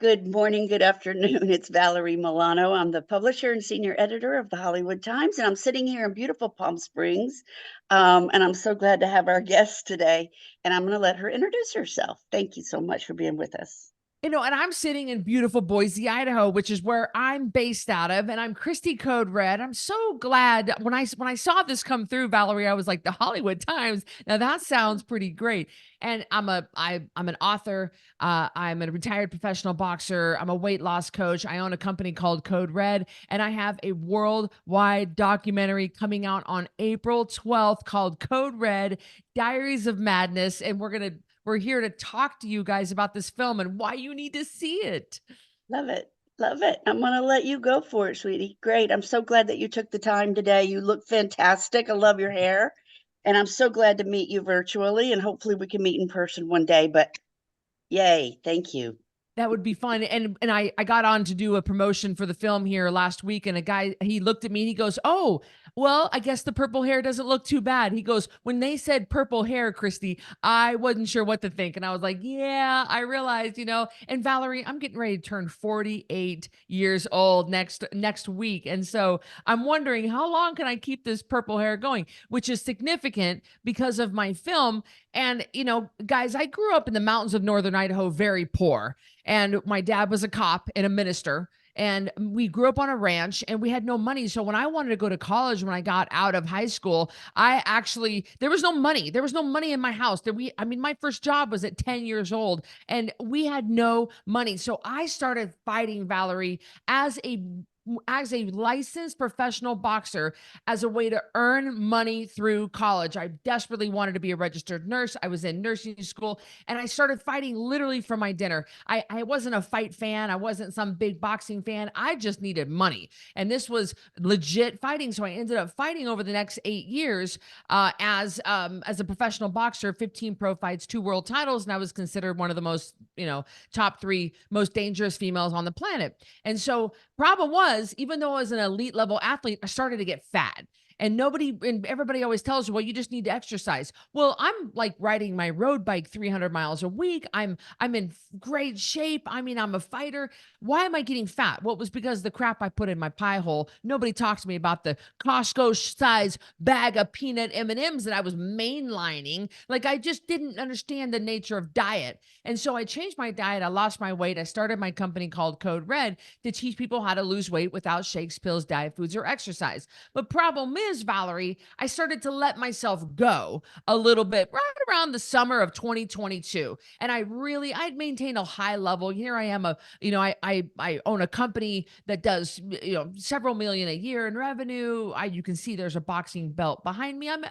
Good morning, good afternoon. It's Valerie Milano. I'm the publisher and senior editor of the Hollywood Times, and I'm sitting here in beautiful Palm Springs. And I'm so glad to have our guest today. And I'm going to let her introduce herself. Thank you so much for being with us. And I'm sitting in beautiful Boise, Idaho, which is where I'm based out of, and I'm Christy Code Red. I'm so glad when I saw this come through, Valerie, I was like, the Hollywood Times. Now that sounds pretty great. And I'm an author. I'm a retired professional boxer. I'm a weight loss coach. I own a company called Code Red, and I have a worldwide documentary coming out on April 12th called Code Red: Diaries of Madness, and we're here to talk to you guys about this film and why you need to see it. Love it. Love it. I'm going to let you go for it, sweetie. Great. I'm so glad that you took the time today. You look fantastic. I love your hair. And I'm so glad to meet you virtually. And hopefully we can meet in person one day. But yay. Thank you. That would be fun. And I got on to do a promotion for the film here last week, and a guy, he looked at me and he goes, "Oh, well, I guess the purple hair doesn't look too bad." He goes, "When they said purple hair, Christy, I wasn't sure what to think." And I was like, "Yeah, I realized, you know." And Valerie, I'm getting ready to turn 48 years old next week. And so I'm wondering, how long can I keep this purple hair going, which is significant because of my film. And, guys, I grew up in the mountains of northern Idaho, very poor. And my dad was a cop and a minister. And we grew up on a ranch and we had no money. So when I wanted to go to college, when I got out of high school, there was no money. There was no money in my house. My first job was at 10 years old and we had no money. So I started fighting, Valerie, as a licensed professional boxer, as a way to earn money through college. I desperately wanted to be a registered nurse. I was in nursing school and I started fighting literally for my dinner. I wasn't a fight fan. I wasn't some big boxing fan. I just needed money. And this was legit fighting. So I ended up fighting over the next 8 years as a professional boxer, 15 pro fights, 2 world titles. And I was considered one of the most, top 3 most dangerous females on the planet. And so problem was, even though I was an elite level athlete, I started to get fat. And everybody always tells you, well, you just need to exercise. Well, I'm like riding my road bike 300 miles a week. I'm in great shape. I mean, I'm a fighter. Why am I getting fat? Well, it was because the crap I put in my pie hole. Nobody talks to me about the Costco size bag of peanut M&Ms that I was mainlining. Like, I just didn't understand the nature of diet. And so I changed my diet. I lost my weight. I started my company called Code Red to teach people how to lose weight without shakes, pills, diet foods, or exercise. But problem is, Valerie, I started to let myself go a little bit right around the summer of 2022. And I'd maintained a high level. Here I am, I own a company that does, several million a year in revenue. You can see there's a boxing belt behind me. I've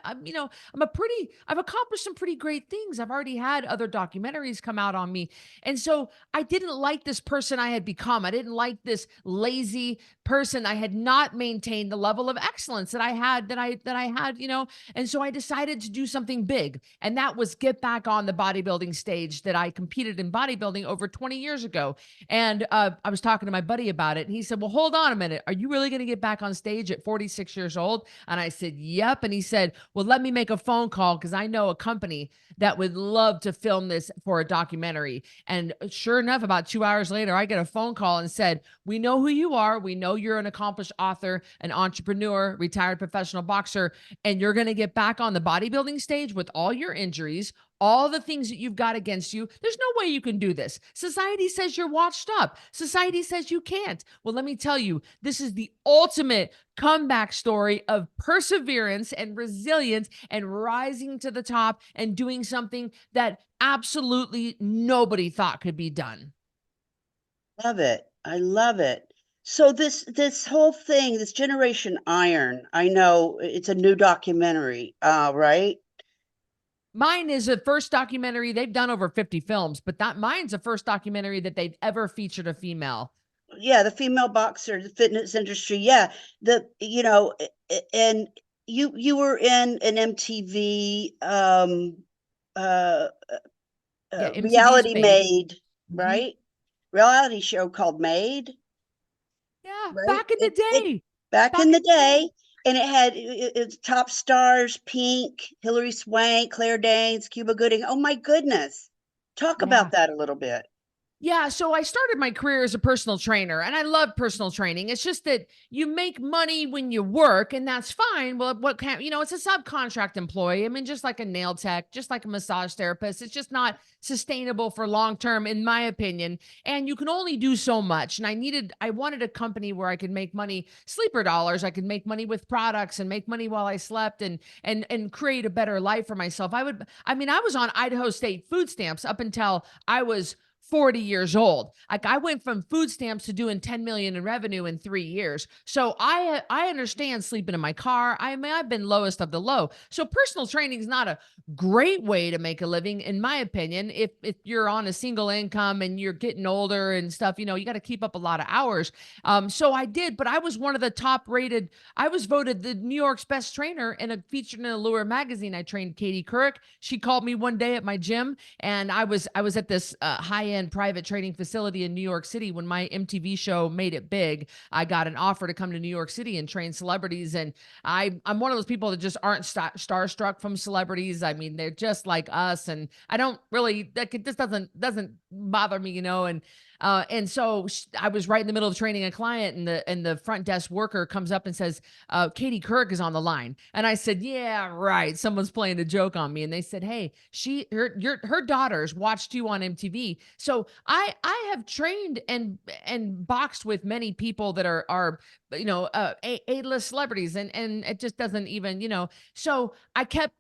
accomplished some pretty great things. I've already had other documentaries come out on me. And so I didn't like this person I had become. I didn't like this lazy person. I had not maintained the level of excellence that I had. And so I decided to do something big. And that was get back on the bodybuilding stage that I competed in bodybuilding over 20 years ago. And I was talking to my buddy about it. And he said, "Well, hold on a minute. Are you really going to get back on stage at 46 years old?" And I said, "Yep." And he said, "Well, let me make a phone call because I know a company that would love to film this for a documentary." And sure enough, about 2 hours later, I get a phone call and said, "We know who you are. We know you're an accomplished author, an entrepreneur, retired professional boxer, and you're going to get back on the bodybuilding stage with all your injuries, all the things that you've got against you. There's no way you can do this. Society says you're washed up. Society says you can't." Well, let me tell you, this is the ultimate comeback story of perseverance and resilience and rising to the top and doing something that absolutely nobody thought could be done. Love it. I love it. So this whole thing, this Generation Iron, I know it's a new documentary, right? Mine is the first documentary. They've done over 50 films, but that mine's the first documentary that they've ever featured a female. Yeah, the female boxer, the fitness industry. Yeah, and you were in an MTV uh, Yeah, MTV's reality Made. made, Mhm. right? Reality show called Made, Yeah, right? back in the It day. back in Back the in the day. day, and it's top stars: Pink, Hilary Swank, Claire Danes, Cuba Gooding. Oh my goodness, talk Yeah. about that a little bit. Yeah, so I started my career as a personal trainer and I love personal training. It's just that you make money when you work and that's fine. Well, what can, it's a subcontract employee. I mean, just like a nail tech, just like a massage therapist. It's just not sustainable for long term, in my opinion. And you can only do so much. And I wanted a company where I could make money, sleeper dollars. I could make money with products and make money while I slept and create a better life for myself. I was on Idaho State food stamps up until I was 40 years old. Like I went from food stamps to doing 10 million in revenue in 3 years. So I understand sleeping in my car. I mean, I've been lowest of the low. So personal training is not a great way to make a living, in my opinion. If you're on a single income and you're getting older and stuff, you got to keep up a lot of hours. So I did, but I was one of the top rated. I was voted the New York's best trainer and featured in Allure magazine. I trained Katie Couric. She called me one day at my gym, and I was at this high-end private training facility in New York City when my MTV show made it big. I got an offer to come to New York City and train celebrities, and I'm one of those people that just aren't starstruck from celebrities. I mean, they're just like us, and I don't really like it. Just doesn't bother me, and so I was right in the middle of training a client, and the front desk worker comes up and says, Katie Couric is on the line. And I said, yeah, right. Someone's playing a joke on me. And they said, hey, her daughters watched you on MTV. So I have trained and boxed with many people that are A-list celebrities, and it just doesn't even, so I kept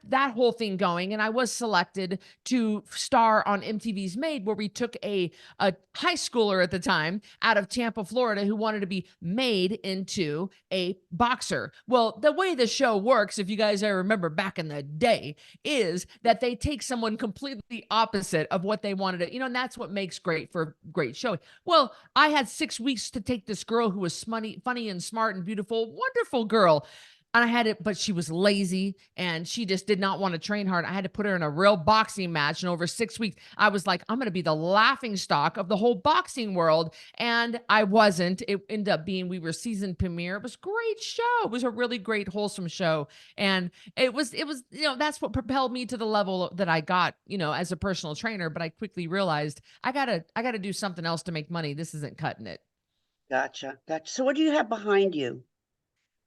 that whole thing going, and I was selected to star on MTV's Made, where we took a high schooler at the time out of Tampa, Florida, who wanted to be made into a boxer. Well, the way the show works, if you guys ever remember back in the day, is that they take someone completely opposite of what they wanted to, and that's what makes great showing. Well, I had 6 weeks to take this girl who was funny and smart and beautiful, wonderful girl. And I had it, but she was lazy and she just did not want to train hard. I had to put her in a real boxing match. And over 6 weeks, I was like, I'm going to be the laughing stock of the whole boxing world. And I wasn't. It ended up being, we were season premiere. It was a great show. It was a really great, wholesome show. And it was, that's what propelled me to the level that I got, as a personal trainer. But I quickly realized I gotta do something else to make money. This isn't cutting it. Gotcha. Gotcha. So what do you have behind you?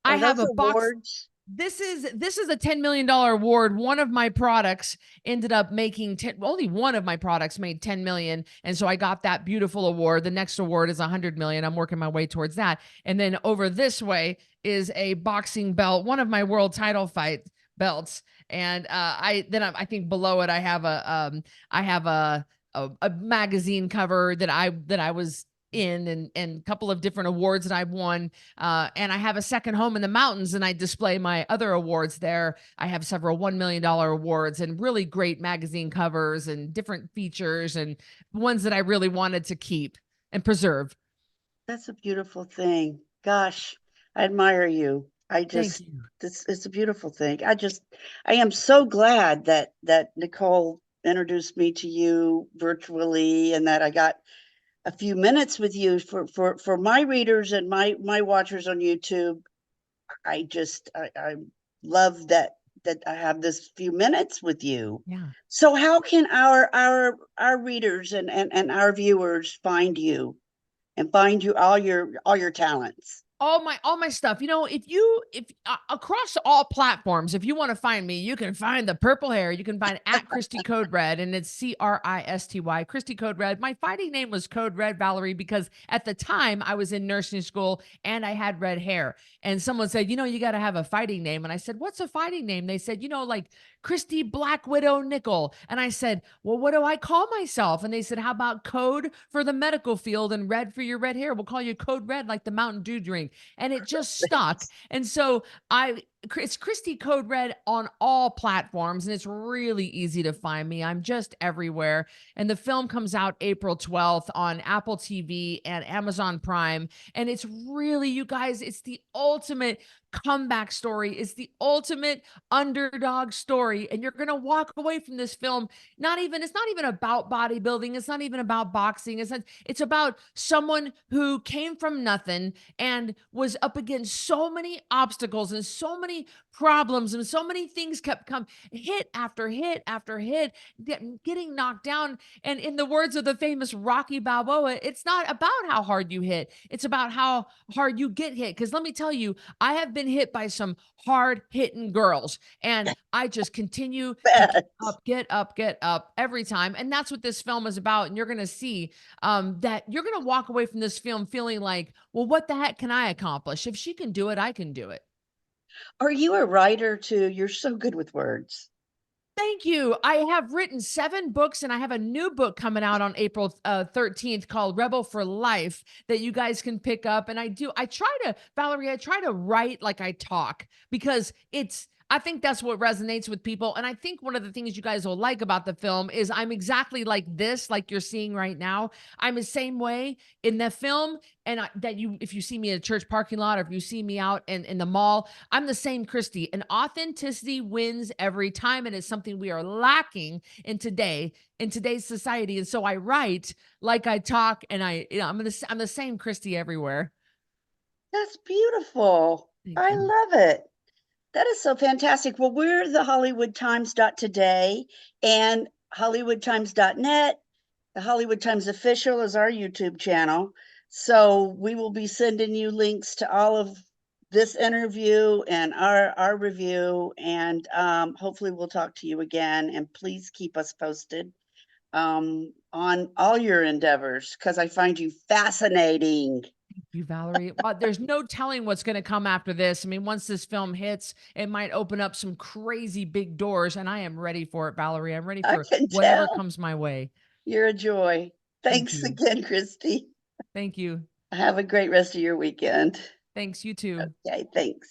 I Are have those a box. awards? This is a $10 million award. One of my products ended up making only one of my products made 10 million. And so I got that beautiful award. The next award is 100 million. I'm working my way towards that. And then over this way is a boxing belt, one of my world title fight belts. And I think below it, I have a magazine cover that I was in, and a couple of different awards that I've won. And I have a second home in the mountains, and I display my other awards there. I have several $1 million awards and really great magazine covers and different features and ones that I really wanted to keep and preserve. That's a beautiful thing. Gosh, I admire you. Thank you. It's a beautiful thing. I am so glad that Nicole introduced me to you virtually and that I got a few minutes with you for my readers and my watchers on YouTube. I love that I have this few minutes with you. Yeah. So how can our readers and our viewers find you and find you all your talents? All my stuff. If across all platforms, if you want to find me, you can find the purple hair. You can find at Christy Code Red, and it's Christy, Christy Code Red. My fighting name was Code Red Valerie because at the time I was in nursing school and I had red hair. And someone said, you got to have a fighting name. And I said, what's a fighting name? They said, like Christy Black Widow Nickel. And I said, well, what do I call myself? And they said, how about code for the medical field and red for your red hair? We'll call you Code Red, like the Mountain Dew drink. And it just stuck. And so it's Christy Code Red on all platforms, and it's really easy to find me. I'm just everywhere. And the film comes out April 12th on Apple TV and Amazon Prime. And it's really, you guys, it's the ultimate comeback story. It's the ultimate underdog story. And you're going to walk away from this film. It's not even about bodybuilding. It's not even about boxing. It's about someone who came from nothing and was up against so many obstacles and so many many problems and so many things kept come hit after hit after hit, getting knocked down. And in the words of the famous Rocky Balboa, it's not about how hard you hit, it's about how hard you get hit. Because let me tell you, I have been hit by some hard hitting girls, and I just continue to Bet. get up every time. And that's what this film is about. And you're going to see that you're going to walk away from this film feeling like, well, what the heck can I accomplish? If she can do it, I can do it. Are you a writer too? You're so good with words. Thank you. I have written 7 books, and I have a new book coming out on April 13th called Rebel for Life that you guys can pick up. And Valerie, I try to write like I talk, because I think that's what resonates with people. And I think one of the things you guys will like about the film is I'm exactly like this, like you're seeing right now. I'm the same way in the film. And if you see me in a church parking lot, or if you see me out in the mall, I'm the same Christy. And authenticity wins every time. And it's something we are lacking in today's society. And so I write like I talk, and I'm the same Christy everywhere. That's beautiful. Thank I you. love it. That is so fantastic. Well, we're the Hollywood Times today and HollywoodTimes.net. The Hollywood Times Official is our YouTube channel. So we will be sending you links to all of this interview and our review. And hopefully we'll talk to you again. And please keep us posted on all your endeavors, because I find you fascinating. You, Valerie. Well, there's no telling what's going to come after this. I mean, once this film hits, it might open up some crazy big doors, and I am ready for it, Valerie. I'm ready I for can whatever tell. comes my way. You're a joy. Thank Thanks you. again, Christy. Thank you. Have a great rest of your weekend. Thanks. You too. Okay, thanks.